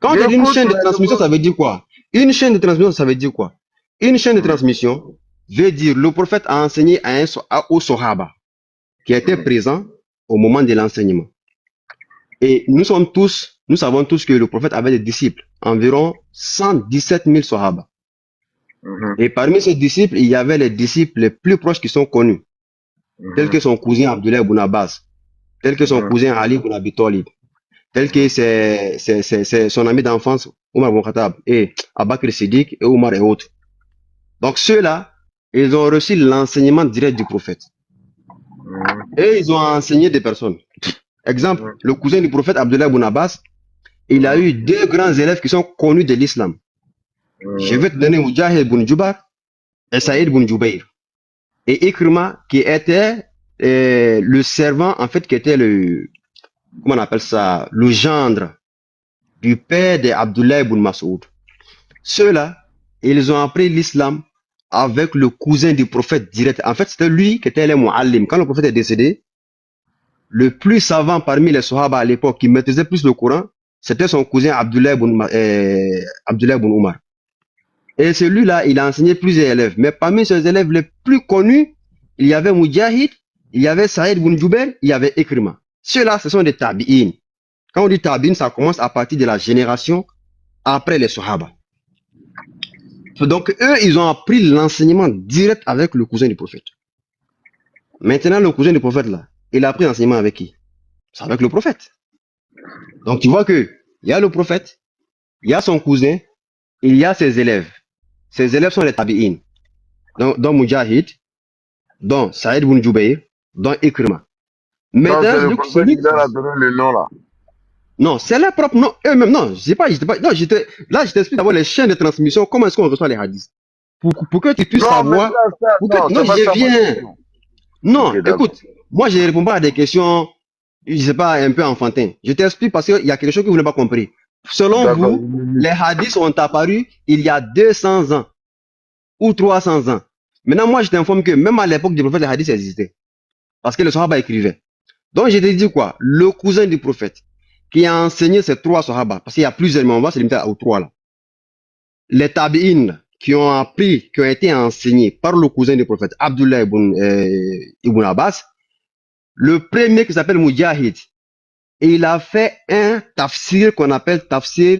Quand on dit une chaîne de transmission, ça veut dire quoi? Une chaîne de transmission, ça veut dire quoi? Une chaîne de transmission veut dire le prophète a enseigné aux Sahaba qui étaient présents au moment de l'enseignement. Et nous savons tous que le prophète avait des disciples, environ 117 000 Sahaba. Et parmi ces disciples, il y avait les disciples les plus proches qui sont connus, tels que son cousin Abdullah ibn Abbas, tels que son cousin Ali ibn Abi Talib, tels que c'est son ami d'enfance Omar ibn Khattab et Abakr Siddiq et Omar et autres. Donc ceux-là, ils ont reçu l'enseignement direct du prophète. Et ils ont enseigné des personnes. Exemple, le cousin du prophète Abdullah ibn Abbas, il a eu deux grands élèves qui sont connus de l'islam. Je vais te donner Mujahid ibn Jubar et Saïd ibn Jubayr. Et Ikrima qui était le servant, en fait, qui était comment on appelle ça, le gendre du père d'Abdullah ibn Mas'ud. Ceux-là, ils ont appris l'islam avec le cousin du prophète direct. En fait, c'était lui qui était le mu'allim. Quand le prophète est décédé, le plus savant parmi les Sahaba à l'époque qui maîtrisait plus le Coran, c'était son cousin Abdullah ibn Umar. Et celui-là, il a enseigné plusieurs élèves. Mais parmi ces élèves les plus connus, il y avait Mujahid, il y avait Saïd ibn Jubayr, il y avait Ikrima. Ceux-là, ce sont des tabi'in. Quand on dit tabi'in, ça commence à partir de la génération après les Sahaba. Donc, eux, ils ont appris l'enseignement direct avec le cousin du prophète. Maintenant, le cousin du prophète, là, il a appris l'enseignement avec qui? C'est avec le prophète. Donc, tu vois que il y a le prophète, il y a son cousin, il y a ses élèves. Ses élèves sont les tabi'in. Dont Mujahid, dont Saïd ibn Jubayr, dont Ikrima. Maintenant, donc, celui qui a donné le nom là. Non, c'est leur propre nom. Eux-mêmes, non, je là, je t'explique d'abord les chaînes de transmission, comment est-ce qu'on reçoit les hadiths. Pour que tu puisses savoir. Non, écoute, moi, je ne réponds pas à des questions, je sais pas, un peu enfantines. Je t'explique parce qu'il y a quelque chose que vous n'avez pas compris. Selon vous, les hadiths sont apparus il y a 200 ans ou 300 ans. Maintenant, moi, je t'informe que même à l'époque du prophète, les hadiths existaient. Parce que le Sahaba écrivait. Donc, je te dis quoi? Le cousin du prophète qui a enseigné ces trois Sahaba, parce qu'il y a plusieurs, mais on va se limiter aux trois là. Les tabi'in qui ont appris, qui ont été enseignés par le cousin du prophète, Abdullah ibn Abbas, le premier qui s'appelle Mujahid, et il a fait un tafsir qu'on appelle tafsir